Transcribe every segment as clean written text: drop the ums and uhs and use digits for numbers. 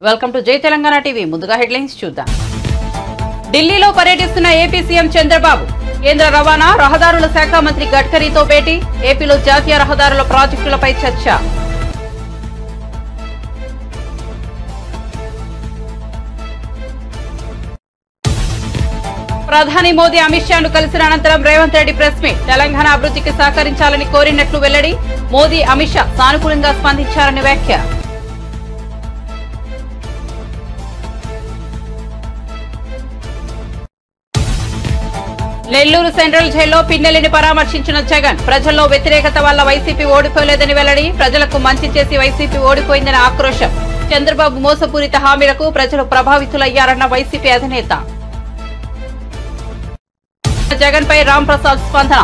Welcome to జై Telangana TV. ముందుగా headlines చూద్దాం. ఢిల్లీలో పర్యటిస్తున్న ఏపీ సీఎం చంద్రబాబు. కేంద్ర రవాణా రహదారుల శాఖ మంత్రి గడ్కరీతో భేటీ. ఏపీలో జాతీయ రహదారుల ప్రాజెక్టులపై చర్చ. ప్రధాని మోదీ అమిత్ షాను కలిసిన అనంతరం రేవంత్ రెడ్డి ప్రెస్ మీట్. తెలంగాణ అభివృద్ధికి సహకరించాలని కోరినట్లు వెల్లడి. మోదీ అమిత్ షా సానుకూలంగా స్పందించారని వ్యాఖ్య. నెల్లూరు సెంట్రల్ జైల్లో పిన్నెల్లిని పరామర్శించిన జగన్. ప్రజల్లో వ్యతిరేకత వల్ల వైసీపీ ఓడిపోలేదని వెల్లడి. ప్రజలకు మంచి చేసి వైసీపీ ఓడిపోయిందని ఆక్రోశం. చంద్రబాబు మోసపూరిత హామీలకు ప్రజలు ప్రభావితులయ్యారన్న వైసీపీ అధినేత. జగన్ పై రామ్ ప్రసాద్ స్పందన.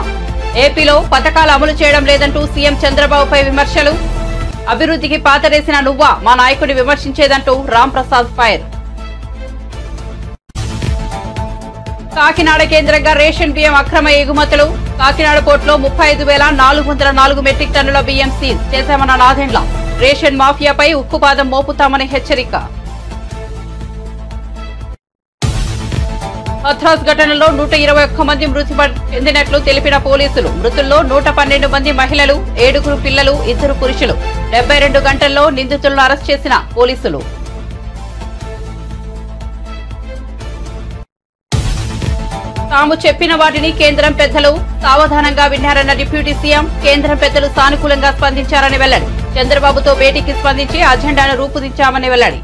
ఏపీలో పథకాలు అమలు చేయడం లేదంటూ సీఎం చంద్రబాబుపై విమర్శలు. అభివృద్ధికి పాతరేసిన నువ్వా మా నాయకుడిని విమర్శించేదంటూ రామ్ ప్రసాద్ ఫైర్. కాకినాడ కేంద్రంగా రేషన్ బియ్యం అక్రమ ఎగుమతులు. కాకినాడ పోర్టులో 35,404 మెట్రిక్ టన్నుల బియ్యం సీజ్ చేశామన్న నాదెండ్ల. రేషన్ మాఫియాపై ఉక్కుపాదం మోపుతామని హెచ్చరిక. హత్రాస్ ఘటనలో 121 మంది మృతి చెందినట్లు తెలిపిన పోలీసులు. మృతుల్లో 112 మంది మహిళలు, 7 పిల్లలు, 2 పురుషులు. 72 గంటల్లో నిందితులను అరెస్ట్ చేసిన పోలీసులు. తాము చెప్పిన వాటిని కేంద్రం పెద్దలు సావధానంగా విన్నారన్న డిప్యూటీ సీఎం. కేంద్రం పెద్దలు సానుకూలంగా స్పందించారని వెల్లడి. చంద్రబాబుతో భేటీకి స్పందించి అజెండాను రూపొందించామని వెల్లడి.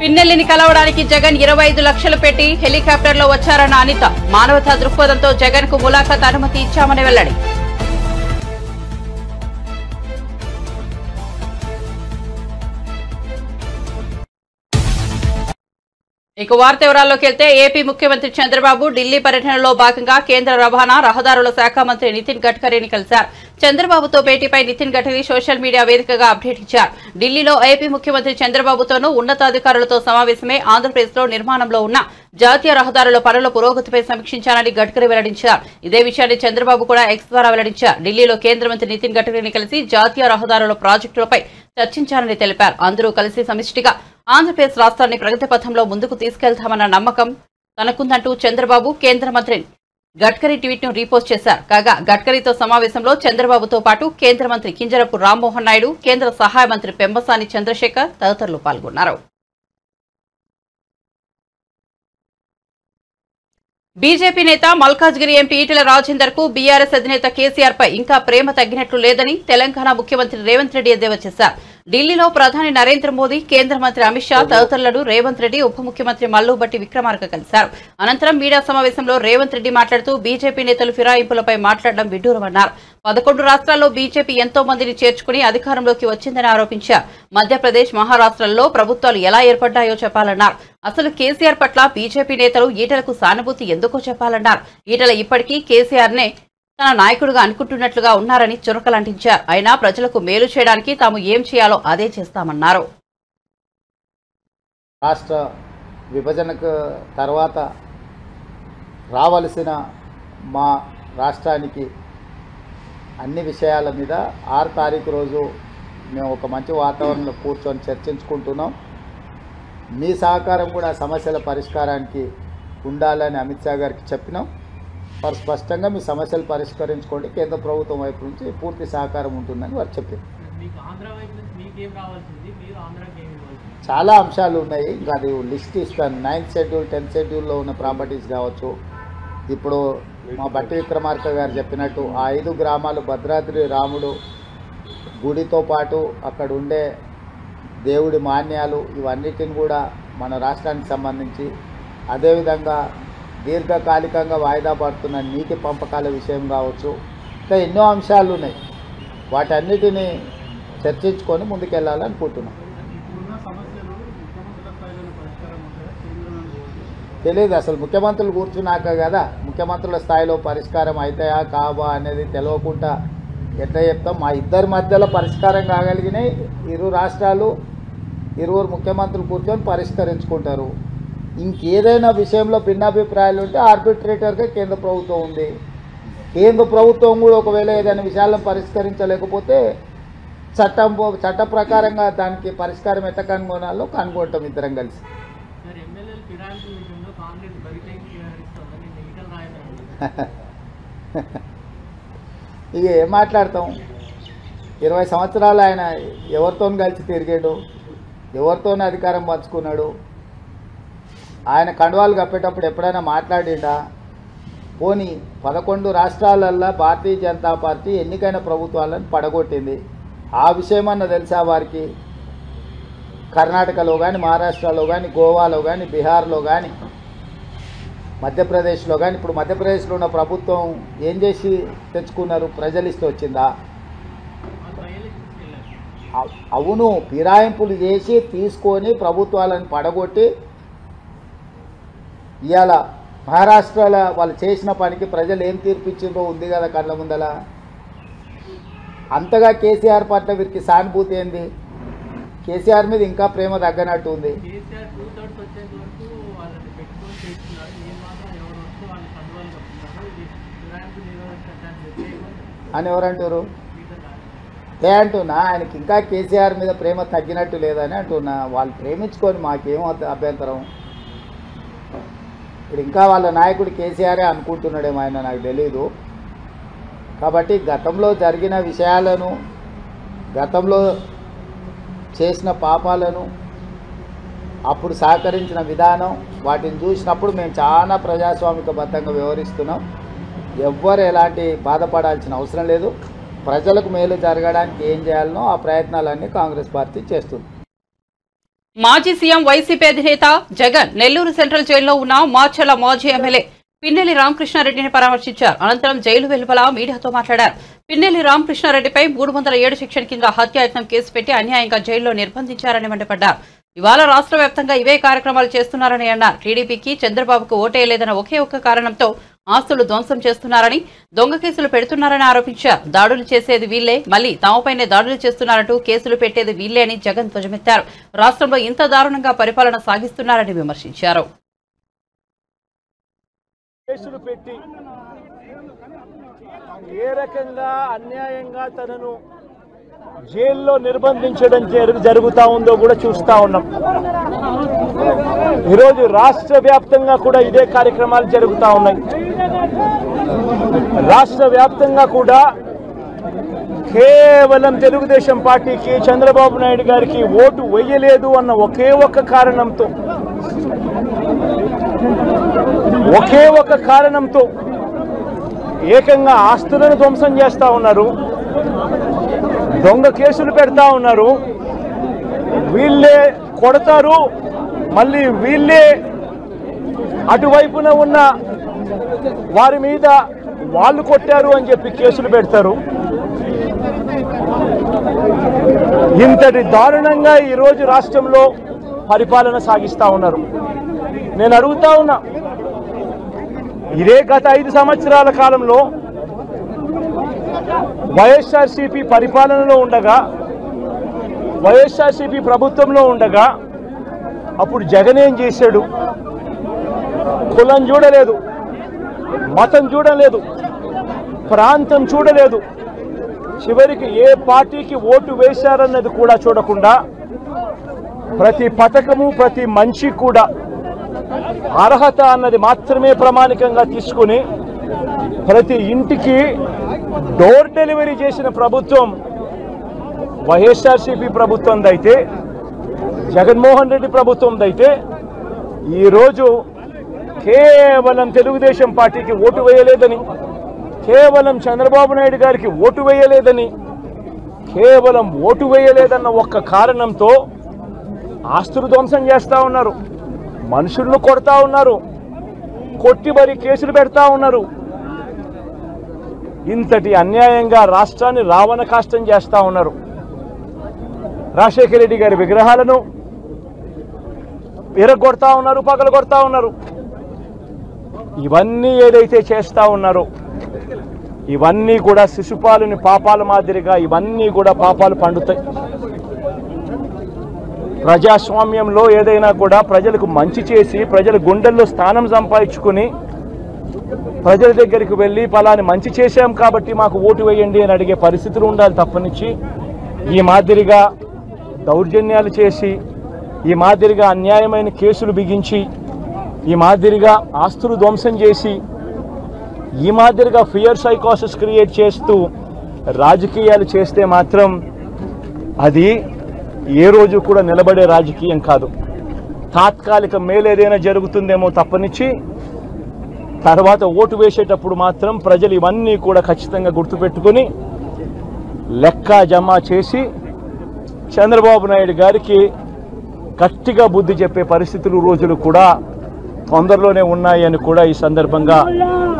పిన్నెల్లిని కలవడానికి జగన్ 25 లక్షలు పెట్టి హెలికాప్టర్లో వచ్చారన్న అనిత. మానవతా దృక్పథంతో జగన్ కు ములాఖాత్ అనుమతి ఇచ్చామని వెల్లడి. ఇక వార్త వివరాల్లోకి వెళ్తే ఏపీ ముఖ్యమంత్రి చంద్రబాబు ఢిల్లీ పర్యటనలో భాగంగా కేంద్ర రవాణా రహదారుల శాఖ మంత్రి నితిన్ గడ్కరీని కలిశారు. చంద్రబాబుతో భేటీపై నితిన్ గడ్కరీ సోషల్ మీడియా వేదికగా అప్డేట్ ఇచ్చారు. ఢిల్లీలో ఏపీ ముఖ్యమంత్రి చంద్రబాబుతోనూ ఉన్నతాధికారులతో సమావేశమే. ఆంధ్రప్రదేశ్లో నిర్మాణంలో ఉన్న జాతీయ రహదారుల పనుల పురోగతిపై సమీక్షించాలని గడ్కరీ వెల్లడించారు. ఇదే విషయాన్ని చంద్రబాబు కూడా ఎక్స్ ద్వారా వెల్లడించారు. ఢిల్లీలో కేంద్ర మంత్రి నితిన్ గడ్కరీని కలిసి జాతీయ రహదారుల ప్రాజెక్టులపై చర్చించాలని తెలిపారు. అందరూ కలిసి సమిష్టిగా ఆంధ్రప్రదేశ్ రాష్ట్రాన్ని ప్రగతి పథంలో ముందుకు తీసుకెళ్తామన్న నమ్మకం తనకుందంటూ చంద్రబాబు కేంద్ర మంత్రి గడ్కరీ ట్వీట్ ను రీపోస్ట్ చేశారు. కాగా గడ్కరీతో సమావేశంలో చంద్రబాబుతో పాటు కేంద్ర మంత్రి కింజరపు రామ్మోహన్ నాయుడు, కేంద్ర సహాయ మంత్రి పెమ్మసాని చంద్రశేఖర్ తదితరులు పాల్గొన్నారు. బీజేపీ నేత మల్కాజ్గిరి ఎంపీ ఈటెల రాజేందర్ కు బీఆర్ఎస్ అధినేత కేసీఆర్ పై ఇంకా ప్రేమ తగ్గినట్లు లేదని తెలంగాణ ముఖ్యమంత్రి రేవంత్ రెడ్డి ఎద్దేవా చేశారు. ఢిల్లీలో ప్రధాని నరేంద్ర మోదీ, కేంద్ర మంత్రి అమిత్ షా తదితరులను రేవంత్ రెడ్డి ఉప ముఖ్యమంత్రి మల్లుబట్టి విక్రమార్క కలిశారు. అనంతరం మీడియా సమావేశంలో రేవంత్ రెడ్డి మాట్లాడుతూ బీజేపీ నేతలు ఫిరాయింపులపై మాట్లాడడం విడ్డూరమన్నారు. 11 రాష్ట్రాల్లో బీజేపీ ఎంతో మందిని చేర్చుకుని అధికారంలోకి వచ్చిందని ఆరోపించారు. మధ్యప్రదేశ్, మహారాష్ట్రల్లో ప్రభుత్వాలు ఎలా ఏర్పడ్డాయో చెప్పాలన్నారు. అసలు కేసీఆర్ పట్ల బీజేపీ నేతలు ఈటెలకు సానుభూతి ఎందుకో చెప్పాలన్నారు. ఈటెల ఇప్పటికీ కేసీఆర్ నే తన నాయకుడిగా అనుకుంటున్నట్లుగా ఉన్నారని చురకలంటించారు. అయినా ప్రజలకు మేలు చేయడానికి తాము ఏం చేయాలో అదే చేస్తామన్నారు. రాష్ట్ర విభజనకు తర్వాత రావలసిన మా రాష్ట్రానికి అన్ని విషయాల మీద 6 తారీఖు రోజు మేము ఒక మంచి వాతావరణంలో కూర్చొని చర్చించుకుంటున్నాం. మీ సహకారం కూడా సమస్యల పరిష్కారానికి ఉండాలని అమిత్ షా గారికి చెప్పినాం. వారు స్పష్టంగా మీ సమస్యలు పరిష్కరించుకోండి, కేంద్ర ప్రభుత్వం వైపు నుంచి పూర్తి సహకారం ఉంటుందని వారు చెప్పారు. చాలా అంశాలు ఉన్నాయి, ఇంకా అది లిస్ట్ ఇస్తాను. 9th షెడ్యూల్ 10th షెడ్యూల్లో ఉన్న ప్రాపర్టీస్ కావచ్చు. ఇప్పుడు మా బట్టి విక్రమార్క గారు చెప్పినట్టు ఆ 5 గ్రామాలు భద్రాద్రి రాముడు గుడితో పాటు అక్కడ ఉండే దేవుడి మాన్యాలు ఇవన్నిటిని కూడా మన రాష్ట్రానికి సంబంధించి, అదేవిధంగా దీర్ఘకాలికంగా వాయిదా పడుతున్న నీటి పంపకాల విషయం కావచ్చు, ఇంకా ఎన్నో అంశాలు ఉన్నాయి. వాటన్నిటిని చర్చించుకొని ముందుకెళ్ళాలనుకుంటున్నాం. తెలియదు అసలు ముఖ్యమంత్రులు కూర్చున్నాక కదా ముఖ్యమంత్రుల స్థాయిలో పరిష్కారం అవుతాయా కావా అనేది తెలియకుండా ఎట్లా చెప్తాం. మా ఇద్దరి మధ్యలో పరిష్కారం కాగలిగినాయి. 2 రాష్ట్రాలు 2 ముఖ్యమంత్రులు కూర్చొని పరిష్కరించుకుంటారు. ఇంకేదైనా విషయంలో భిన్నాభిప్రాయాలు ఉంటే ఆర్బిట్రేటర్గా కేంద్ర ప్రభుత్వం ఉంది. కేంద్ర ప్రభుత్వం కూడా ఒకవేళ ఏదైనా విషయాలను పరిష్కరించలేకపోతే చట్ట ప్రకారంగా దానికి పరిష్కారం ఎట్లా కనుగొనాలో కనుగొంటాం ఇద్దరం కలిసి. ఇక ఏం మాట్లాడతాం, 20 సంవత్సరాలు ఆయన ఎవరితో కలిసి తిరిగాడు, ఎవరితోనే అధికారం పంచుకున్నాడు. ఆయన కండువాలు కప్పేటప్పుడు ఎప్పుడైనా మాట్లాడిండా? పోనీ 11 రాష్ట్రాలల్లో భారతీయ జనతా పార్టీ ఎన్నికైన ప్రభుత్వాలను పడగొట్టింది. ఆ విషయమన్నా తెలుసా వారికి? కర్ణాటకలో కానీ, మహారాష్ట్రలో కానీ, గోవాలో కానీ, బీహార్లో కానీ, మధ్యప్రదేశ్లో కానీ, ఇప్పుడు మధ్యప్రదేశ్లో ఉన్న ప్రభుత్వం ఏం చేసి తెచ్చుకున్నారు? ప్రజలు ఇస్తే వచ్చిందా? అవును, ఫిరాయింపులు చేసి తీసుకొని ప్రభుత్వాలను పడగొట్టి ఇవాళ మహారాష్ట్రలో వాళ్ళు చేసిన పనికి ప్రజలు ఏం తీర్పిచ్చిందో ఉంది కదా కళ్ళ ముందల. అంతగా కేసీఆర్ పట్ల వీరికి సానుభూతి ఏంది? కేసీఆర్ మీద ఇంకా ప్రేమ తగ్గనట్టు ఉంది. అని ఎవరంటారు? అంటున్నా ఆయనకి ఇంకా కేసీఆర్ మీద ప్రేమ తగ్గినట్టు లేదని అంటున్నా. వాళ్ళు ప్రేమించుకొని మాకేమో అభ్యంతరం. ఇప్పుడు ఇంకా వాళ్ళ నాయకుడు కేసీఆరే అనుకుంటున్నాడేమో ఆయన, నాకు తెలీదు. కాబట్టి గతంలో జరిగిన విషయాలను, గతంలో చేసిన పాపాలను, అప్పుడు సహకరించిన విధానం, వాటిని చూసినప్పుడు మేము చాలా ప్రజాస్వామికబద్ధంగా వ్యవహరిస్తున్నాం. ఎవ్వరు ఎలాంటి బాధపడాల్సిన అవసరం లేదు. ప్రజలకు మేలు జరగడానికి ఏం చేయాలనో ఆ ప్రయత్నాలన్నీ కాంగ్రెస్ పార్టీ చేస్తుంది. మాజీ సీఎం వైసీపీ అధినేత జగన్ నెల్లూరు సెంట్రల్ జైల్లో ఉన్న మాచర్ల మాజీ ఎమ్మెల్యే పిన్నెల్లి రామకృష్ణారెడ్డిని పరామర్శించారు. అనంతరం జైలు వెలుపల మీడియాతో మాట్లాడారు. పిన్నెల్లి రామకృష్ణారెడ్డిపై 307 సెక్షన్ కింద హత్యాయత్నం కేసు పెట్టి అన్యాయంగా జైల్లో నిర్బంధించారని మండిపడ్డారు. ఇవాళ రాష్ట్ర వ్యాప్తంగా ఇవే కార్యక్రమాలు చేస్తున్నారని అన్నారు. టీడీపీకి చంద్రబాబుకు ఓటేయలేదన్న ఒకే ఒక్క కారణంతో ఆస్తులు ధ్వంసం చేస్తున్నారని, దొంగ కేసులు పెడుతున్నారని ఆరోపించారు. దాడులు చేసేది వీళ్లే, మళ్లీ తాముపైనే దాడులు చేస్తున్నారంటూ కేసులు పెట్టేది వీళ్లే అని జగన్ ధ్వజమెత్తారు. రాష్ట్రంలో ఇంత దారుణంగా పరిపాలన సాగిస్తున్నారని విమర్శించారు. కేసులు పెట్టి ఏ రకంగా అన్యాయంగా తనను జైల్లో నిర్బంధించడం జరుగుతా ఉందో కూడా చూస్తా ఉన్నాం. ఈరోజు రాష్ట్ర వ్యాప్తంగా కూడా ఇదే కార్యక్రమాలు జరుగుతూ ఉన్నాయి. రాష్ట్ర వ్యాప్తంగా కూడా కేవలం తెలుగుదేశం పార్టీకి, చంద్రబాబు నాయుడు గారికి ఓటు వేయలేదు అన్న ఒకే ఒక్క కారణంతో ఏకంగా ఆస్తులను ధ్వంసం చేస్తూ ఉన్నారు, దొంగ కేసులు పెడతా ఉన్నారు. వీళ్ళే కొడతారు, మళ్ళీ వీళ్ళే అటువైపున ఉన్న వారి మీద వాళ్ళు కొట్టారు అని చెప్పి కేసులు పెడతారు. ఇంతటి దారుణంగా ఈరోజు రాష్ట్రంలో పరిపాలన సాగిస్తూ ఉన్నారు. నేను అడుగుతా ఉన్నా, ఇదే గత 5 సంవత్సరాల కాలంలో వైఎస్ఆర్సీపీ పరిపాలనలో ఉండగా, వైఎస్ఆర్సీపీ ప్రభుత్వంలో ఉండగా అప్పుడు జగన్ ఏం చేశాడు? కులం చూడలేదు, మతం చూడలేదు, ప్రాంతం చూడలేదు, చివరికి ఏ పార్టీకి ఓటు వేశారన్నది కూడా చూడకుండా ప్రతి పథకము, ప్రతి మనిషి కూడా అర్హత అన్నది మాత్రమే ప్రామాణికంగా తీసుకుని ప్రతి ఇంటికి డోర్ డెలివరీ చేసిన ప్రభుత్వం వైఎస్ఆర్సీపీ ప్రభుత్వందైతే, జగన్మోహన్ రెడ్డి ప్రభుత్వందైతే, ఈరోజు కేవలం తెలుగుదేశం పార్టీకి ఓటు వేయలేదని, కేవలం చంద్రబాబు నాయుడు గారికి ఓటు వేయలేదని, కేవలం ఓటు వేయలేదన్న ఒక్క కారణంతో ఆస్తులు ధ్వంసం చేస్తూ ఉన్నారు, మనుషులను కొడతా ఉన్నారు, కొట్టి మరి కేసులు పెడతా ఉన్నారు. ఇంతటి అన్యాయంగా రాష్ట్రాన్ని రావణ కాష్టం చేస్తూ ఉన్నారు. రాజశేఖర రెడ్డి గారి విగ్రహాలను విరగొడతా ఉన్నారు, పగలగొడతా ఉన్నారు. ఇవన్నీ ఏదైతే చేస్తూ ఉన్నారో ఇవన్నీ కూడా శిశుపాలుని పాపాల మాదిరిగా ఇవన్నీ కూడా పాపాలు పండుతాయి. ప్రజాస్వామ్యంలో ఏదైనా కూడా ప్రజలకు మంచి చేసి ప్రజల గుండెల్లో స్థానం సంపాదించుకుని ప్రజల దగ్గరికి వెళ్ళి పలాని మంచి చేశాం కాబట్టి మాకు ఓటు వేయండి అని అడిగే పరిస్థితులు ఉండాలి తప్పనిచ్చి ఈ మాదిరిగా దౌర్జన్యాలు చేసి, ఈ మాదిరిగా అన్యాయమైన కేసులు బిగించి, ఈ మాదిరిగా ఆస్తులు ధ్వంసం చేసి, ఈ మాదిరిగా ఫియర్ సైకోసిస్ క్రియేట్ చేస్తూ రాజకీయాలు చేస్తే మాత్రం అది ఏ రోజు కూడా నిలబడే రాజకీయం కాదు. తాత్కాలిక మేలేదైనా జరుగుతుందేమో తప్పనిచ్చి తర్వాత ఓటు వేసేటప్పుడు మాత్రం ప్రజలు ఇవన్నీ కూడా ఖచ్చితంగా గుర్తుపెట్టుకొని లెక్క జమ చేసి చంద్రబాబు నాయుడు గారికి గట్టిగా బుద్ధి చెప్పే పరిస్థితులు రోజులు కూడా తొందరలోనే ఉన్నాయని కూడా ఈ సందర్భంగా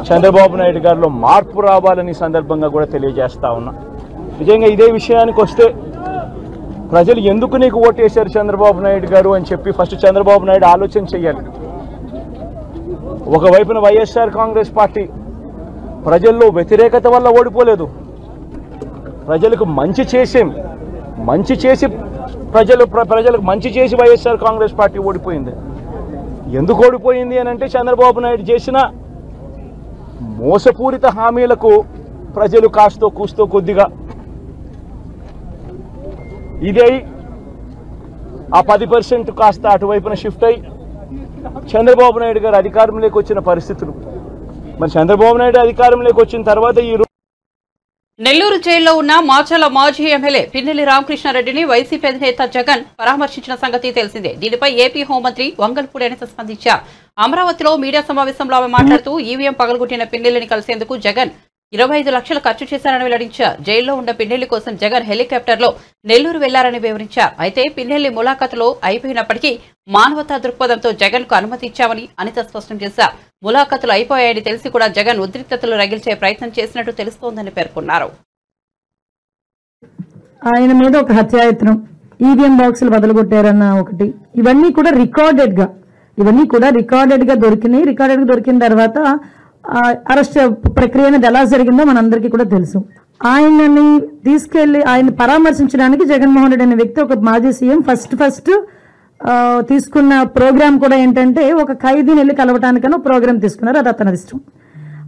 చంద్రబాబు నాయుడు గారిలో మార్పు రావాలని సందర్భంగా కూడా తెలియజేస్తా ఉన్నా. నిజంగా ఇదే విషయానికి వస్తే ప్రజలు ఎందుకు నీకు ఓటేశారు చంద్రబాబు నాయుడు గారు అని చెప్పి ఫస్ట్ చంద్రబాబు నాయుడు ఆలోచన చేయాలి. ఒకవైపున వైఎస్ఆర్ కాంగ్రెస్ పార్టీ ప్రజల్లో వ్యతిరేకత వల్ల ఓడిపోలేదు, ప్రజలకు మంచి చేసి ప్రజలకు మంచి చేసి వైఎస్ఆర్ కాంగ్రెస్ పార్టీ ఓడిపోయింది. ఎందుకు ఓడిపోయింది అని అంటే చంద్రబాబు నాయుడు చేసిన మోసపూరిత హామీలకు ప్రజలు కాస్తో కూస్తో కొద్దిగా ఇదే ఆ 10% కాస్త అటువైపున షిఫ్ట్ అయ్యి చంద్రబాబు నాయుడు గారు అధికారంలోకి వచ్చిన పరిస్థితులు. మరి చంద్రబాబు నాయుడు అధికారంలోకి వచ్చిన తర్వాత ఈ నెల్లూరు జైల్లో ఉన్న మాచర్ల మాజీ ఎమ్మెల్యే పిన్నెల్లి రామకృష్ణారెడ్డిని వైసీపీ అధినేత జగన్ పరామర్శించిన సంగతి తెలిసిందే. దీనిపై ఏపీ హోంమంత్రి వంగల్పూడి అనిత స్పందించారు. అమరావతిలో మీడియా సమావేశంలో ఆమె మాట్లాడుతూ ఈవీఎం పగలగొట్టిన పిన్నెల్లిని కలిసేందుకు జగన్ 25 లక్షలు ఖర్చు చేశారని వెల్లడించారు. జైల్లో ఉన్న పిన్నెల్లి కోసం జగన్ హెలికాప్టర్లో నెల్లూరు వెళ్లారని వివరించారు. అయితే పిన్నెల్లి ములాఖతులో అయిపోయినప్పటికీ మానవతా దృక్పథంతో జగన్ కు అనుమతి ఇచ్చామని అనిత స్పష్టం చేశారు. ములాఖతులు అయిపోయాయని తెలిసి కూడా జగన్ ఉద్రిక్తతలు రగిల్చే ప్రయత్నం చేసినట్టు తెలుస్తోందని పేర్కొన్నారు. ఆయన మీద ఒక హత్యాయత్నం, ఈవీఎం బాక్సులు బదలగొట్టారన్న ఒకటి, ఇవన్నీ కూడా రికార్డెడ్ గా దొరికినాయి. రికార్డెడ్ గా దొరికిన తర్వాత అరెస్ట్ ప్రక్రియ అనేది ఎలా జరిగిందో మనందరికీ కూడా తెలుసు. ఆయనని తీసుకెళ్లి ఆయన పరామర్శించడానికి జగన్మోహన్ రెడ్డి అనే వ్యక్తి, ఒక మాజీ సీఎం, ఫస్ట్ తీసుకున్న ప్రోగ్రామ్ కూడా ఏంటంటే ఒక ఖైదీని వెళ్ళి కలవటానికని ప్రోగ్రామ్ తీసుకున్నారు. అది అతని ఇష్టం.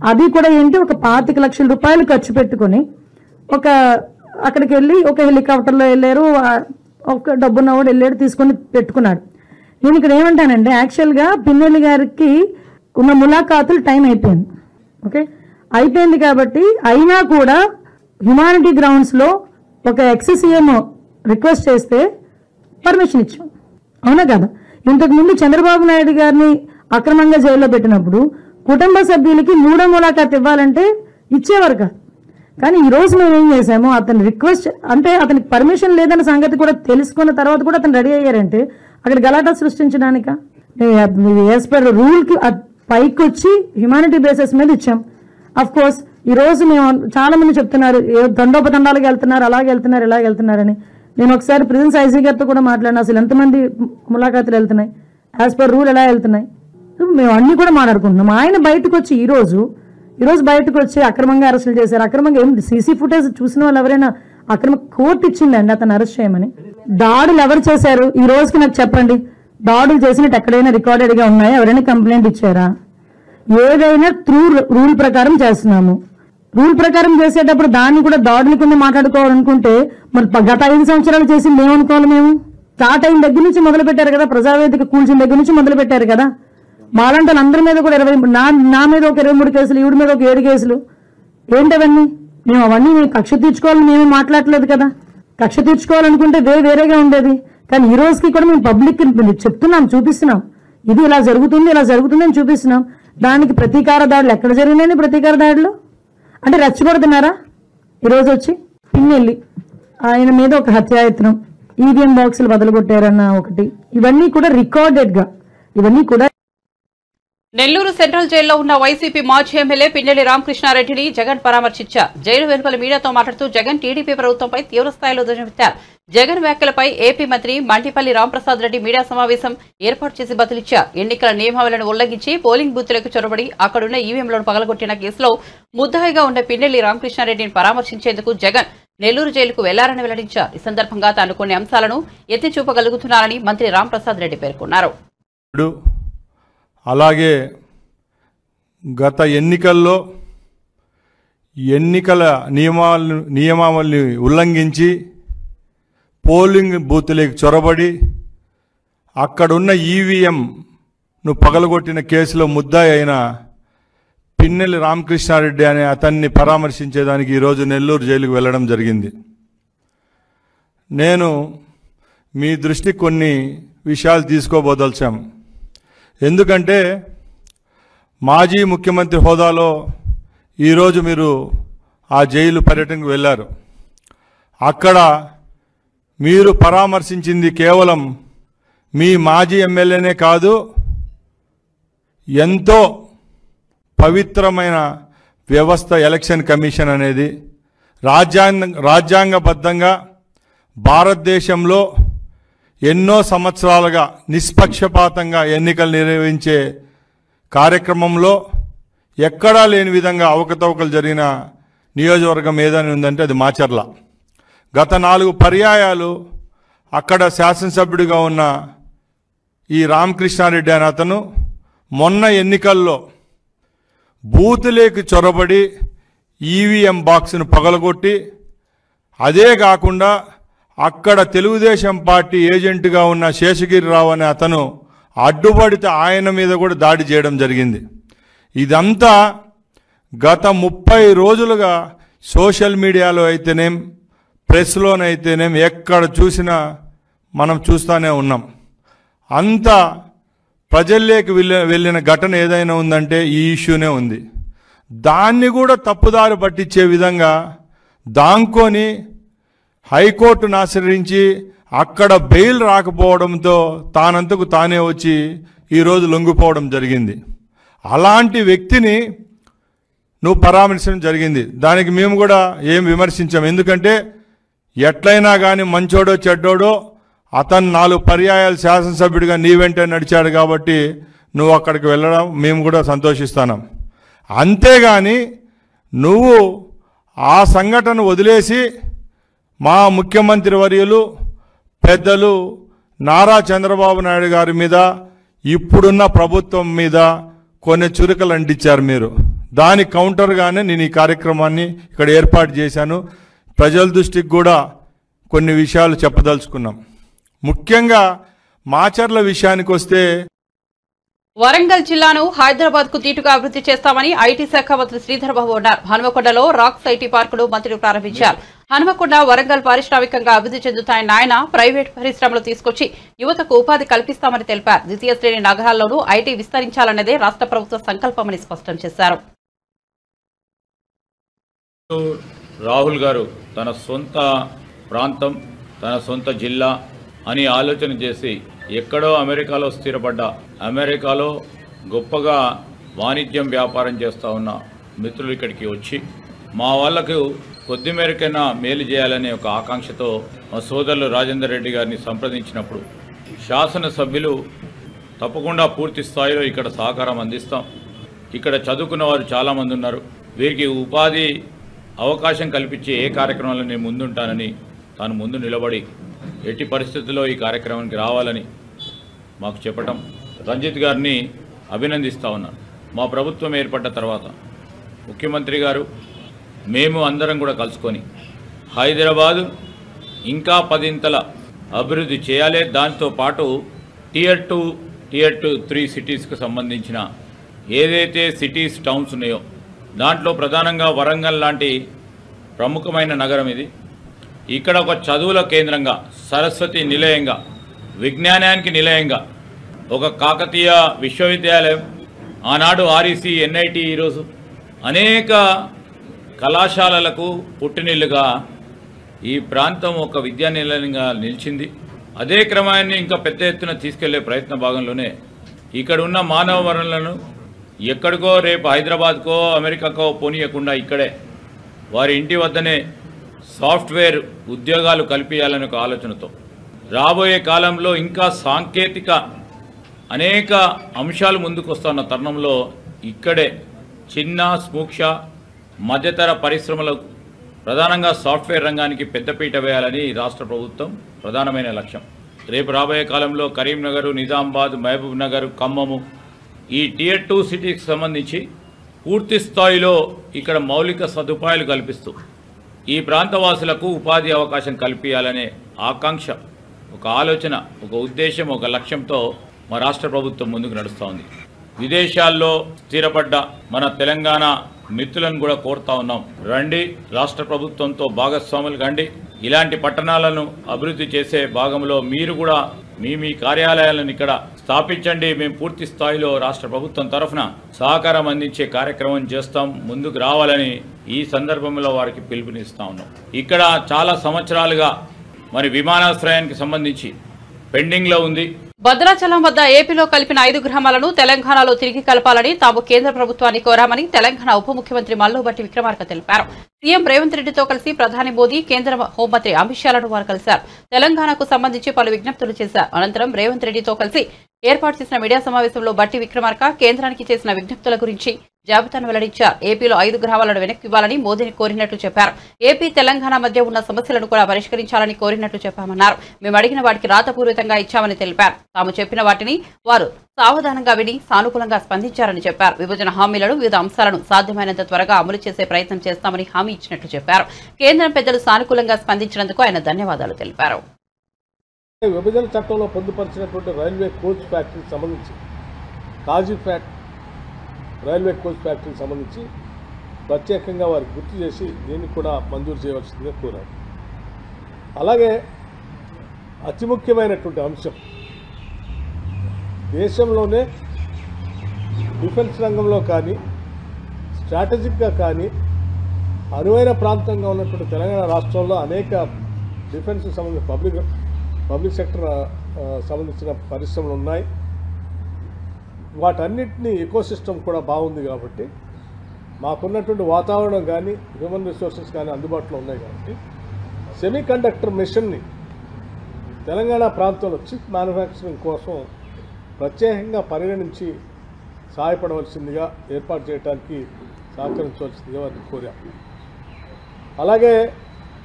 అది కూడా ఏంటి, ఒక 25 లక్షల రూపాయలు ఖర్చు పెట్టుకుని అక్కడికి వెళ్ళి ఒక హెలికాప్టర్లో వెళ్ళారు. ఒక డబ్బున్నవాడు వెళ్ళాడు, తీసుకొని పెట్టుకున్నాడు. నేను ఇక్కడ ఏమంటానంటే యాక్చువల్గా పిన్నెల్లి గారికి ఉన్న ములాఖాతులు టైం అయిపోయింది. ఓకే, అయిపోయింది కాబట్టి అయినా కూడా హ్యుమానిటీ గ్రౌండ్స్లో ఒక ఎక్స్-సీఎం రిక్వెస్ట్ చేస్తే పర్మిషన్ ఇచ్చాం, అవునా కదా? ఇంతకుముందు చంద్రబాబు నాయుడు గారిని అక్రమంగా జైల్లో పెట్టినప్పుడు కుటుంబ సభ్యులకి 3వ ములాఖాత్ ఇవ్వాలంటే ఇచ్చేవారు కాదు. కానీ ఈ రోజు మేము ఏం చేసాము, అతని రిక్వెస్ట్ అంటే అతనికి పర్మిషన్ లేదన్న సంగతి కూడా తెలుసుకున్న తర్వాత కూడా అతను రెడీ అయ్యారంటే అక్కడ గలాటా సృష్టించడానిక? యాజ్ పర్ రూల్కి పైకి వచ్చి హ్యుమానిటీ బేసిస్ మీద ఇచ్చాం. అఫ్ కోర్స్ ఈ రోజు మేము చాలా మంది చెప్తున్నారు దండోపదండాలకు వెళ్తున్నారు, అలాగే వెళ్తున్నారు, ఇలాగ వెళ్తున్నారని. నేను ఒకసారి ప్రిజెన్స్ ఐజీ గారితో కూడా మాట్లాడినా, అసలు ఎంతమంది ములాఖాతులు వెళ్తున్నాయి, యాజ్ పర్ రూల్ ఎలా వెళ్తున్నాయి, మేము అన్ని కూడా మాట్లాడుకుంటున్నాం. ఆయన బయటకు వచ్చి ఈ రోజు బయటకు వచ్చి అక్రమంగా అరెస్టులు చేశారు. అక్రమంగా ఏం సీసీ ఫుటేజ్ చూసిన వాళ్ళు ఎవరైనా అక్రమ కోర్టు ఇచ్చిందండి అతను అరెస్ట్ చేయమని? దాడులు ఎవరు చేశారు ఈ రోజుకి నాకు చెప్పండి. దాడులు చేసినట్టు ఎక్కడైనా రికార్డెడ్ గా ఉన్నాయా? ఎవరైనా కంప్లైంట్ ఇచ్చారా? ఏదైనా త్రూ రూల్ ప్రకారం చేస్తున్నాము. రూల్ ప్రకారం చేసేటప్పుడు దాన్ని కూడా దాడుల కింద మాట్లాడుకోవాలనుకుంటే మరి గత 5 సంవత్సరాలు చేసింది ఏమనుకోవాలి? మేము స్టార్ట్ అయిన దగ్గర నుంచి మొదలు పెట్టారు కదా, ప్రజావేదిక కూల్చిన దగ్గర నుంచి మొదలు పెట్టారు కదా. మాలాంటి అందరి మీద కూడా 20, నా మీద ఒక 23 కేసులు, ఈవిడ మీద ఒక 7 కేసులు. ఏంటవన్నీ? మేము అవన్నీ కక్ష తీర్చుకోవాలని మేము మాట్లాడలేదు కదా. కక్ష తీర్చుకోవాలనుకుంటే వేరేగా ఉండేది. కానీ ఈ రోజుకి కూడా మేము పబ్లిక్ చెప్తున్నాం, చూపిస్తున్నాం, ఇది ఇలా జరుగుతుంది అని చూపిస్తున్నాం. దానికి ప్రతీకార దాడులు ఎక్కడ జరిగినాయని? ప్రతీకార దాడులు అంటే రెచ్చగొడుతున్నారా? ఈరోజు వచ్చి పిన్నెల్లి ఆయన మీద ఒక హత్యాయత్నం, ఈవీఎం బాక్సులు బదలగొట్టారన్న ఒకటి, ఇవన్నీ కూడా రికార్డెడ్ గా నెల్లూరు సెంట్రల్ జైల్లో ఉన్న వైసీపీ మాజీ ఎమ్మెల్యే పిన్నెల్లి రామకృష్ణారెడ్డిని జగన్ పరామర్శించారు. జైలు వెలుపల మీడియాతో మాట్లాడుతూ జగన్ టీడీపీ ప్రభుత్వంపై తీవ్రస్థాయిలో ధ్వజమెత్తారు. జగన్ వ్యాఖ్యలపై ఏపీ మంత్రి మంటిపల్లి రాంప్రసాద్ రెడ్డి మీడియా సమావేశం ఏర్పాటు చేసి బదిలిచ్చారు. ఎన్నికల నియమావళిని ఉల్లంఘించి పోలింగ్ బూత్లకు చొరబడి అక్కడున్న ఈవీఎంలను పగలగొట్టిన కేసులో ముద్దాయిగా ఉన్న పిన్నెల్లి రామకృష్ణారెడ్డిని పరామర్శించేందుకు జగన్ నెల్లూరు జైలుకు వెళ్లారని వెల్లడించారు. ఈ సందర్భంగా తాను కొన్ని అంశాలను ఎత్తి చూపగలుగుతున్నారని మంత్రి రాంప్రసాద్ రెడ్డి పేర్కొన్నారు. అలాగే గత ఎన్నికల్లో ఎన్నికల నియమావళిని ఉల్లంఘించి పోలింగ్ బూత్లోకి చొరబడి అక్కడున్న ఈవీఎంను పగలగొట్టిన కేసులో ముద్దాయి అయిన పిన్నెల్లి రామకృష్ణారెడ్డి అనే అతన్ని పరామర్శించేదానికి ఈరోజు నెల్లూరు జైలుకు వెళ్ళడం జరిగింది. నేను మీ దృష్టికి కొన్ని విషయాలు తీసుకోబోదలిచాం. ఎందుకంటే మాజీ ముఖ్యమంత్రి హోదాలో ఈరోజు మీరు ఆ జైలు పర్యటనకు వెళ్ళారు. అక్కడ మీరు పరామర్శించింది కేవలం మీ మాజీ ఎమ్మెల్యేనే కాదు, ఎంతో పవిత్రమైన వ్యవస్థ ఎలక్షన్ కమిషన్ అనేది రాజ్యాంగబద్ధంగా భారతదేశంలో ఎన్నో సంవత్సరాలుగా నిష్పక్షపాతంగా ఎన్నికలు నిర్వహించే కార్యక్రమంలో ఎక్కడా లేని విధంగా అవకతవకలు జరిగిన నియోజకవర్గం ఏదని ఉందంటే అది మాచర్ల. గత 4 పర్యాయాలు అక్కడ శాసనసభ్యుడిగా ఉన్న ఈ రామకృష్ణారెడ్డి అనే అతను మొన్న ఎన్నికల్లో బూతులేకి చొరబడి ఈవీఎం బాక్స్ను పగలగొట్టి, అదే కాకుండా అక్కడ తెలుగుదేశం పార్టీ ఏజెంట్గా ఉన్న శేషగిరిరావు అనే అతను అడ్డుపడితే ఆయన మీద కూడా దాడి చేయడం జరిగింది. ఇదంతా గత 30 రోజులుగా సోషల్ మీడియాలో అయితేనేం ప్రెస్లోనైతేనేం ఎక్కడ చూసినా మనం చూస్తూనే ఉన్నాం. అంతా ప్రజల్లోకి వెళ్ళిన ఘటన ఏదైనా ఉందంటే ఈ ఇష్యూనే ఉంది. దాన్ని కూడా తప్పుదారి పట్టించే విధంగా దాంకొని హైకోర్టును ఆశ్రయించి అక్కడ బెయిల్ రాకపోవడంతో తానంతకు తానే వచ్చి ఈరోజు లొంగిపోవడం జరిగింది. అలాంటి వ్యక్తిని నువ్వు పరామర్శించడం జరిగింది. దానికి మేము కూడా ఏం విమర్శించాం. ఎందుకంటే ఎట్లయినా కానీ మంచోడో చెడ్డోడో అతను 4 పర్యాయాలు శాసనసభ్యుడిగా నీ వెంటే నడిచాడు కాబట్టి నువ్వు అక్కడికి వెళ్ళడం మేము కూడా సంతోషిస్తున్నాం. అంతేగాని నువ్వు ఆ సంఘటన వదిలేసి మా ముఖ్యమంత్రి వర్యులు పెద్దలు నారా చంద్రబాబు నాయుడు గారి మీద ఇప్పుడున్న ప్రభుత్వం మీద కొన్ని చురుకలు అంటించారు మీరు. దాని కౌంటర్గానే నేను ఈ కార్యక్రమాన్ని ఇక్కడ ఏర్పాటు చేశాను. ప్రజల దృష్టికి కూడా కొన్ని విషయాలు చెప్పదలుచుకున్నాం. ముఖ్యంగా మాచర్ల విషయానికి వస్తే, వరంగల్ జిల్లాను హైదరాబాద్ కు దీటుగా అభివృద్ధి చేస్తామని ఐటీ శాఖ మంత్రి శ్రీధర్ బాబు అన్నారు. హనుమకొండలో రాక్స్ ఐటీ పార్కును మంత్రి ప్రారంభించారు. హనుమకొండ వరంగల్ పారిశ్రామికంగా అభివృద్ధి చెందుతాయన్న ఆయన ప్రైవేట్ పరిశ్రమలు తీసుకొచ్చి యువతకు ఉపాధి కల్పిస్తామని తెలిపారు. ద్వితీయ శ్రేణి నగరాల్లోనూ ఐటీ విస్తరించాలన్నదే రాష్ట్ర ప్రభుత్వ సంకల్పమని స్పష్టం చేశారు. రాహుల్ గారు తన సొంత ప్రాంతం, తన సొంత జిల్లా అని ఆలోచన చేసి ఎక్కడో అమెరికాలో స్థిరపడ్డ, అమెరికాలో గొప్పగా వాణిజ్యం వ్యాపారం చేస్తూ ఉన్న మిత్రులు ఇక్కడికి వచ్చి మా వాళ్లకు కొద్ది మేరకైనా మేలు చేయాలనే ఒక ఆకాంక్షతో మా సోదరులు రాజేందర్ రెడ్డి గారిని సంప్రదించినప్పుడు శాసనసభ్యులు తప్పకుండా పూర్తి స్థాయిలో ఇక్కడ సహకారం అందిస్తాం, ఇక్కడ చదువుకున్న వారు చాలామంది ఉన్నారు, వీరికి ఉపాధి అవకాశం కల్పించే ఏ కార్యక్రమంలో నేను ముందుంటానని తాను ముందు నిలబడి ఎట్టి పరిస్థితుల్లో ఈ కార్యక్రమానికి రావాలని మాకు చెప్పటం, రంజిత్ గారిని అభినందిస్తూ ఉన్నాను. మా ప్రభుత్వం ఏర్పడ్డ తర్వాత ముఖ్యమంత్రి గారు మేము అందరం కూడా కలుసుకొని హైదరాబాదు ఇంకా 10 అభివృద్ధి చేయాలి. దాంతోపాటు టియర్ 2, టియర్ 3 సిటీస్కి సంబంధించిన ఏదైతే సిటీస్, టౌన్స్ ఉన్నాయో దాంట్లో ప్రధానంగా వరంగల్ లాంటి ప్రముఖమైన నగరం ఇది. ఇక్కడ ఒక చదువుల కేంద్రంగా, సరస్వతి నిలయంగా, విజ్ఞానానికి నిలయంగా ఒక కాకతీయ విశ్వవిద్యాలయం, ఆనాడు ఆర్ఈసీ, ఎన్ఐటి, ఈరోజు అనేక కళాశాలలకు పుట్టినిల్లుగా ఈ ప్రాంతం ఒక విద్యా నిలయంగా నిలిచింది. అదే క్రమాన్ని ఇంకా పెద్ద ఎత్తున తీసుకెళ్లే ప్రయత్న భాగంలోనే ఇక్కడ ఉన్న మానవ వనరులను ఎక్కడికో రేపు హైదరాబాద్కో అమెరికాకో పోనీయకుండా ఇక్కడే వారి ఇంటి వద్దనే సాఫ్ట్వేర్ ఉద్యోగాలు కల్పించాలనే ఒక ఆలోచనతో రాబోయే కాలంలో ఇంకా సాంకేతిక అనేక అంశాలు ముందుకు వస్తున్న తరుణంలో ఇక్కడే చిన్న, సూక్ష్మ, మధ్యతర పరిశ్రమలకు ప్రధానంగా సాఫ్ట్వేర్ రంగానికి పెద్దపీట వేయాలని రాష్ట్ర ప్రభుత్వం ప్రధానమైన లక్ష్యం. రేపు రాబోయే కాలంలో కరీంనగర్, నిజామాబాద్, మహబూబ్ నగర్, ఖమ్మము ఈ టియర్ 2 సిటీకి సంబంధించి పూర్తి స్థాయిలో ఇక్కడ మౌలిక సదుపాయాలు కల్పిస్తూ ఈ ప్రాంతవాసులకు ఉపాధి అవకాశం కల్పించాలనే ఆకాంక్ష, ఒక ఆలోచన, ఒక ఉద్దేశం, ఒక లక్ష్యంతో మా రాష్ట్ర ప్రభుత్వం ముందుకు నడుస్తూ ఉంది. విదేశాల్లో స్థిరపడ్డ మన తెలంగాణ మిత్రులను కూడా కోరుతా ఉన్నాం, రండి, రాష్ట్ర ప్రభుత్వంతో భాగస్వాములు కండి. ఇలాంటి పట్టణాలను అభివృద్ధి చేసే భాగంలో మీరు కూడా మీ కార్యాలయాలను ఇక్కడ స్థాపించండి. మేము పూర్తి స్థాయిలో రాష్ట్ర ప్రభుత్వం తరఫున సహకారం అందించే కార్యక్రమం చేస్తాం, ముందుకు రావాలని ఈ సందర్భంలో వారికి పిలుపునిస్తా ఉన్నాం. ఇక్కడ చాలా సంవత్సరాలుగా మరి విమానాశ్రయానికి సంబంధించి పెండింగ్లో ఉంది. భద్రాచలం వద్ద ఏపీలో కలిపిన 5 గ్రామాలను తెలంగాణలో తిరిగి కలపాలని తాము కేంద్ర ప్రభుత్వాన్ని కోరామని తెలంగాణ ఉప ముఖ్యమంత్రి మల్లుబట్టి విక్రమార్క తెలిపారు. సీఎం రేవంత్ రెడ్డితో కలిసి ప్రధాని మోదీ, కేంద్ర హోంమంత్రి అమిత్ షాలను వారు కలిశారు. తెలంగాణకు సంబంధించి పలు విజ్ఞప్తులు చేశారు. అనంతరం రేవంత్ రెడ్డితో కలిసి ఏర్పాటు చేసిన మీడియా సమావేశంలో బట్టి విక్రమార్క కేంద్రానికి చేసిన విజ్ఞప్తుల గురించి జాబితాను వెల్లడించారు. ఏపీలో 5 గ్రామాలను వెనక్కి ఇవ్వాలని మోదీని కోరినట్లు చెప్పారు. ఏపీ తెలంగాణ మధ్య ఉన్న సమస్యలను కూడా పరిష్కరించాలని కోరినట్లు చెప్పామన్నారు. మేము అడిగిన వాటికి రాతపూర్వకంగా ఇచ్చామని తెలిపారు. తాము చెప్పిన వాటిని వారు సావధానంగా విని సానుకూలంగా స్పందించారని చెప్పారు. విభజన హామీలను, వివిధ అంశాలను సాధ్యమైనంత త్వరగా అమలు చేసే ప్రయత్నం చేస్తామని హామీ ఇచ్చినట్లు చెప్పారు. కేంద్రం పెద్దలు సానుకూలంగా స్పందించినందుకు ఆయన ధన్యవాదాలు తెలిపారు. విభజన చట్టంలో పొందుపరిచినటువంటి రైల్వే కోచ్ ఫ్యాక్టరీకి సంబంధించి, కాజీపేట్ రైల్వే కోచ్ ఫ్యాక్టరీకి సంబంధించి ప్రత్యేకంగా వారికి గుర్తు చేసి దీన్ని కూడా మంజూరు చేయవలసిందిగా కోరారు. అలాగే అతి ముఖ్యమైనటువంటి అంశం, దేశంలోనే డిఫెన్స్ రంగంలో కానీ స్ట్రాటజిక్గా కానీ అనువైన ప్రాంతంగా ఉన్నటువంటి తెలంగాణ రాష్ట్రంలో అనేక డిఫెన్స్ సంబంధించిన పబ్లిక్ సెక్టర్ సంబంధించిన పరిశ్రమలు ఉన్నాయి. వాటన్నిటినీ ఎకోసిస్టమ్ కూడా బాగుంది కాబట్టి, మాకున్నటువంటి వాతావరణం కానీ హ్యూమన్ రిసోర్సెస్ కానీ అందుబాటులో ఉన్నాయి కాబట్టి సెమీ కండక్టర్ మిషన్ని తెలంగాణ ప్రాంతంలో చిప్ మ్యానుఫ్యాక్చరింగ్ కోసం ప్రత్యేకంగా పరిగణించి సహాయపడవలసిందిగా, ఏర్పాటు చేయడానికి సహకరించవలసిందిగా వారిని కోరాం. అలాగే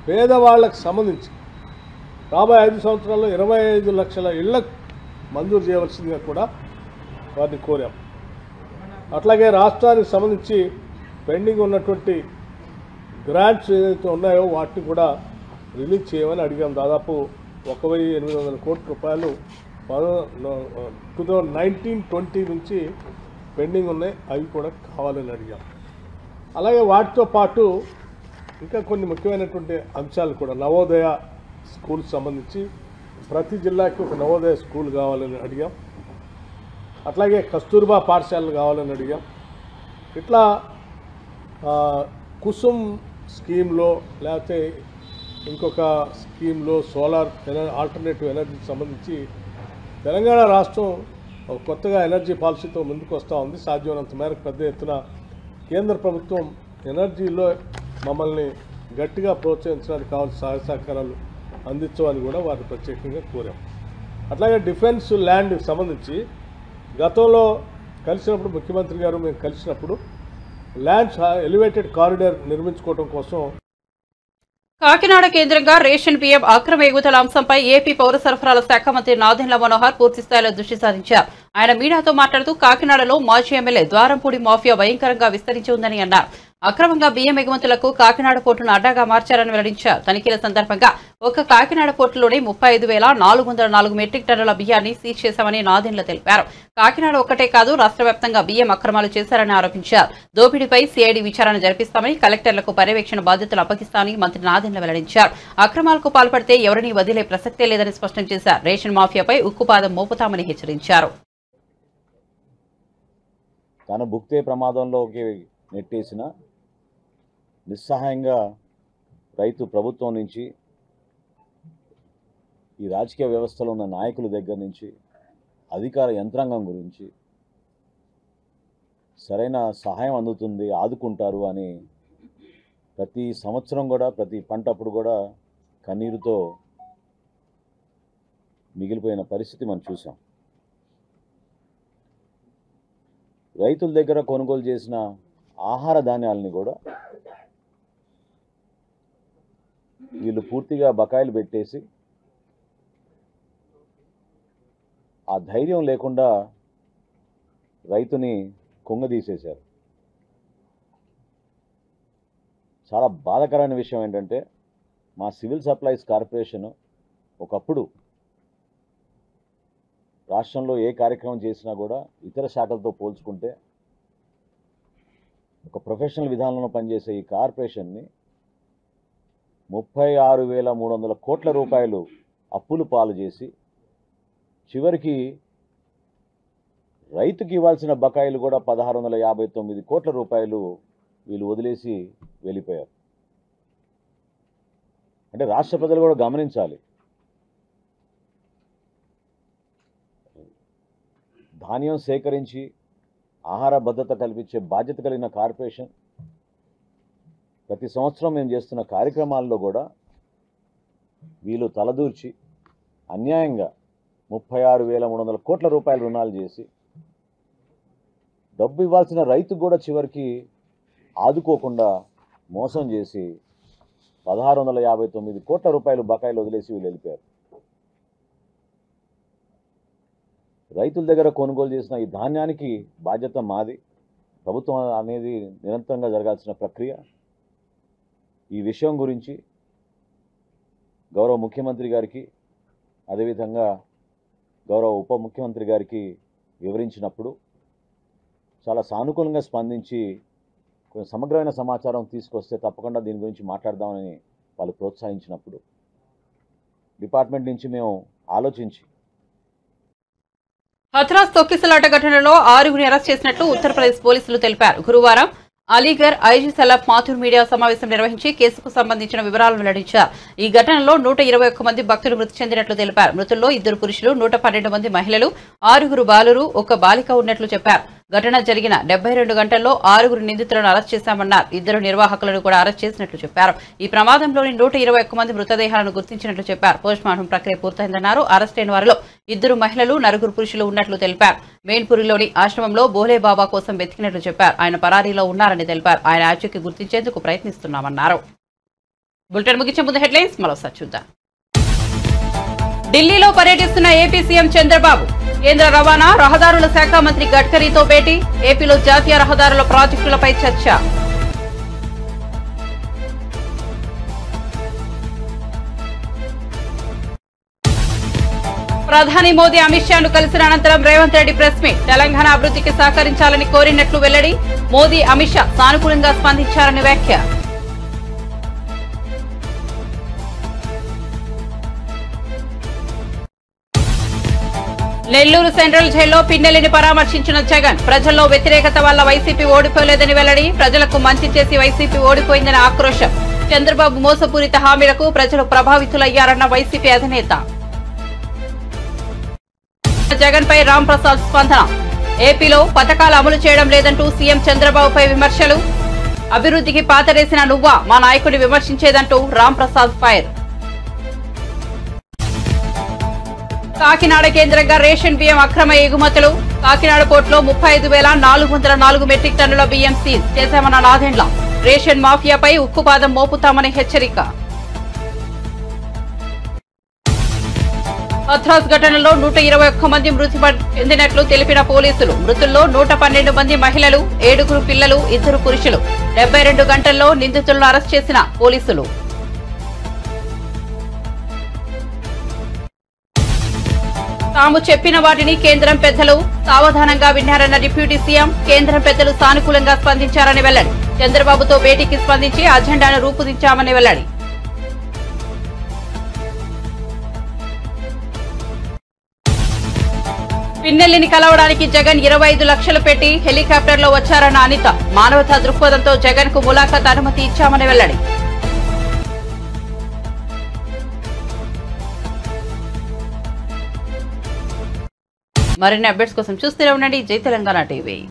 పేదవాళ్లకు సంబంధించి రాబోయే 5 సంవత్సరాల్లో 25 లక్షల ఇళ్లకు మంజూరు చేయవలసిందిగా కూడా వారిని కోరాం. అట్లాగే రాష్ట్రానికి సంబంధించి పెండింగ్ ఉన్నటువంటి గ్రాంట్స్ ఏదైతే ఉన్నాయో వాటిని కూడా రిలీజ్ చేయమని అడిగాం. దాదాపు 1,800 కోట్ల రూపాయలు 2019-20 నుంచి పెండింగ్ ఉన్నాయి, అవి కూడా కావాలని అడిగాం. అలాగే వాటితో పాటు ఇంకా కొన్ని ముఖ్యమైనటువంటి అంశాలు కూడా, నవోదయ స్కూల్ సంబంధించి ప్రతి జిల్లాకి ఒక నవోదయ స్కూల్ కావాలని అడిగాం. అట్లాగే కస్తూర్బా పాఠశాలలు కావాలని అడిగాం. ఇట్లా కుసుమ్ స్కీమ్లో లేకపోతే ఇంకొక స్కీమ్లో సోలార్ ఆల్టర్నేటివ్ ఎనర్జీకి సంబంధించి తెలంగాణ రాష్ట్రం కొత్తగా ఎనర్జీ పాలసీతో ముందుకు వస్తూ ఉంది. సాధ్యమైనంత మేరకు పెద్ద ఎత్తున కేంద్ర ప్రభుత్వం ఎనర్జీలో మమ్మల్ని గట్టిగా ప్రోత్సహించడానికి కావాల్సిన సహాయ సహకారాలు అందించమని కూడా వారిని ప్రత్యేకంగా కోరాం. అట్లాగే డిఫెన్స్ ల్యాండ్కి సంబంధించి గతంలో కలిసినప్పుడు ముఖ్యమంత్రి గారు మేము కలిసినప్పుడు ల్యాండ్స్ ఎలివేటెడ్ కారిడార్ నిర్మించుకోవడం కోసం కాకినాడ కేంద్రంగా రేషన్ బియ్యం అక్రమ ఎగుమతుల అంశంపై ఏపీ పౌర సరఫరాల శాఖ మంత్రి నాదెండ్ల మనోహర్ పూర్తిస్థాయిలో దృష్టి సారించారు. ఆయన మీడియాతో మాట్లాడుతూ కాకినాడలో మాజీ ఎమ్మెల్యే ద్వారంపూడి మాఫియా భయంకరంగా విస్తరించి ఉందని అన్నారు. అక్రమంగా బియ్యం ఎగుమతులకు కాకినాడ పోర్టును అడ్డాగా మార్చారని వెల్లడించారు. తనిఖీల సందర్భంగా ఒక్క కాకినాడ పోర్టులోనే 35,404 మెట్రిక్ టన్నుల బియ్యాన్ని సీజ్ చేశామని నాదెండ్ల తెలిపారు. కాకినాడ ఒక్కటే కాదు, రాష్ట్ర వ్యాప్తంగా బియ్యం అక్రమాలు చేశారని ఆరోపించారు. దోపిడీపై సిఐడి విచారణ జరిపిస్తామని, కలెక్టర్లకు పర్యవేక్షణ బాధ్యతలు అప్పగిస్తామని మంత్రి నాదెండ్ల వెల్లడించారు. అక్రమాలకు పాల్పడితే ఎవరినీ వదిలే ప్రసక్తే లేదని స్పష్టం చేశారు. రేషన్ మాఫియాపై ఉక్కుపాదం మోపుతామని హెచ్చరించారు. తన భుక్తే ప్రమాదంలోకి నెట్టేసిన నిస్సహాయంగా రైతు ప్రభుత్వం నుంచి, ఈ రాజకీయ వ్యవస్థలో ఉన్న నాయకుల దగ్గర నుంచి, అధికార యంత్రాంగం గురించి సరైన సహాయం అందుతుంది, ఆదుకుంటారు అని ప్రతి సంవత్సరం కూడా ప్రతి పంటప్పుడు కూడా కన్నీరుతో మిగిలిపోయిన పరిస్థితి మనం చూసాం. రైతుల దగ్గర కొనుగోలు చేసిన ఆహార ధాన్యాలని కూడా వీళ్ళు పూర్తిగా బకాయిలు పెట్టేసి ఆ ధైర్యం లేకుండా రైతుని కుంగదీసేశారు. చాలా బాధాకరమైన విషయం ఏంటంటే మా సివిల్ సప్లైస్ కార్పొరేషన్ ఒకప్పుడు రాష్ట్రంలో ఏ కార్యక్రమం చేసినా కూడా ఇతర శాఖలతో పోల్చుకుంటే ఒక ప్రొఫెషనల్ విధానంలో పనిచేసే ఈ కార్పొరేషన్ని 36,300 కోట్ల రూపాయలు అప్పులు పాలు చేసి చివరికి రైతుకి ఇవ్వాల్సిన బకాయిలు కూడా 1,659 కోట్ల రూపాయలు వీళ్ళు వదిలేసి వెళ్ళిపోయారు. అంటే రాష్ట్ర ప్రజలు కూడా గమనించాలి, ధాన్యం సేకరించి ఆహార భద్రత కల్పించే బాధ్యత కలిగిన కార్పొరేషన్ ప్రతి సంవత్సరం మేము చేస్తున్న కార్యక్రమాల్లో కూడా వీళ్ళు తలదూర్చి అన్యాయంగా 36,300 కోట్ల రూపాయల రుణాలు చేసి డబ్బు ఇవ్వాల్సిన రైతు కూడా చివరికి ఆదుకోకుండా మోసం చేసి 1,659 కోట్ల రూపాయలు బకాయిలు వదిలేసి వీళ్ళు వెళ్ళిపోయారు. రైతుల దగ్గర కొనుగోలు చేసిన ఈ ధాన్యానికి బాధ్యత మాది. ప్రభుత్వం అనేది నిరంతరంగా జరగాల్సిన ప్రక్రియ. ఈ విషయం గురించి గౌరవ ముఖ్యమంత్రి గారికి అదేవిధంగా గౌరవ ఉప ముఖ్యమంత్రి గారికి వివరించినప్పుడు చాలా సానుకూలంగా స్పందించి కొంచెం సమగ్రమైన సమాచారం తీసుకొస్తే తప్పకుండా దీని గురించి మాట్లాడదామని వాళ్ళు ప్రోత్సహించినప్పుడు డిపార్ట్మెంట్ నుంచి మేము ఆలోచించి హథ్రాస్ తొక్కిసలాట ఘటనలో 6గురిని అరెస్ట్ చేసినట్లు ఉత్తరప్రదేశ్ పోలీసులు తెలిపారు. గురువారం అలీగర్ ఐజీ సలాఫ్ మాథూర్ మీడియా సమావేశం నిర్వహించి కేసుకు సంబంధించిన వివరాలను వెల్లడించారు. ఈ ఘటనలో 121 మంది భక్తులు మృతి చెందినట్లు తెలిపారు. మృతుల్లో 2 పురుషులు, 112 మంది మహిళలు, 6 బాలురు, 1 బాలిక ఉన్నట్లు చెప్పారు. ఘటన జరిగిన 72 గంటల్లో 6 నిందితులను అరెస్ట్ చేశామన్నారు. 2 నిర్వాహకులను కూడా అరెస్ట్ చేసినట్లు చెప్పారు. ఈ ప్రమాదంలోని 121 మంది మృతదేహాలను గుర్తించినట్లు చెప్పారు. పోస్టుమార్టం ప్రక్రియ పూర్తయిందన్నారు. అరెస్ట్ అయిన వారిలో 2 మహిళలు, 9 పురుషులు ఉన్నట్లు తెలిపారు. మెయిన్పూరిలోని ఆశ్రమంలో బోలే బాబా కోసం వెతికినట్లు చెప్పారు. ఆయన పరారీలో ఉన్నారని తెలిపారు. ఆయన ఆచూకీ గుర్తించేందుకు ప్రయత్నిస్తున్నామన్నారు. బులెటిన్ ముగించే ముందు హెడ్లైన్స్ మరోసారి చూద్దాం. ఢిల్లీలో పర్యటిస్తున్న ఏపీ సీఎం చంద్రబాబు. కేంద్ర రవాణా, రహదారుల శాఖ మంత్రి గడ్కరీతో భేటీ. ఏపీలో జాతీయ రహదారుల ప్రాజెక్టులపై చర్చ. ప్రధాని మోదీ అమిత్ షాను కలిసిన అనంతరం రేవంత్ రెడ్డి ప్రెస్ మీట్. తెలంగాణ అభివృద్ధికి సహకరించాలని కోరినట్లు వెల్లడి. మోదీ, అమిత్ షా సానుకూలంగా స్పందించారని వ్యాఖ్య. నెల్లూరు సెంట్రల్ జైల్లో పిన్నెల్లిని పరామర్శించిన జగన్. ప్రజల్లో వ్యతిరేకత వల్ల వైసీపీ ఓడిపోలేదని వెల్లడి. ప్రజలకు మంచి చేసి వైసీపీ ఓడిపోయిందని ఆక్రోశం. చంద్రబాబు మోసపూరిత హామీలకు ప్రజలు ప్రభావితులయ్యారన్న వైసీపీ అధినేత. జగన్ పై రామ్ ప్రసాద్ స్పందన. ఏపీలో పథకాలు అమలు చేయడం లేదంటూ సీఎం చంద్రబాబుపై విమర్శలు. అభివృద్ధికి పాతరేసిన నువ్వా మా నాయకుడిని విమర్శించేదంటూ రామ్ ప్రసాద్ ఫైర్. కాకినాడ కేంద్రంగా రేషన్ బియ్యం అక్రమ ఎగుమతులు. కాకినాడ పోర్టులో 35,404 మెట్రిక్ టన్నుల బియ్యం సీజ్ చేశామన్న నాదెండ్ల. రేషన్ మాఫియాపై ఉక్కుపాదం మోపుతామని హెచ్చరిక. హథ్రాస్ ఘటనలో 121 మంది మృతి చెందినట్లు తెలిపిన పోలీసులు. మృతుల్లో 112 మంది మహిళలు, 7 పిల్లలు, 2 పురుషులు. 72 గంటల్లో నిందితులను అరెస్ట్ చేసిన పోలీసులు. తాము చెప్పిన వాటిని కేంద్రం పెద్దలు సావధానంగా విన్నారన్న డిప్యూటీ సీఎం. కేంద్రం పెద్దలు సానుకూలంగా స్పందించారని వెల్లడి. చంద్రబాబుతో భేటీకి స్పందించి అజెండాను రూపొందించామని వెల్లడి. పిన్నెల్లిని కలవడానికి జగన్ 25 లక్షలు పెట్టి హెలికాప్టర్లో వచ్చారన్న అనిత. మానవతా దృక్పథంతో జగన్ కు ములాఖాత్ అనుమతి ఇచ్చామని వెల్లడి. మరిన్ని అప్డేట్స్ కోసం చూస్తూనే ఉండండి జై తెలంగాణ టీవీ.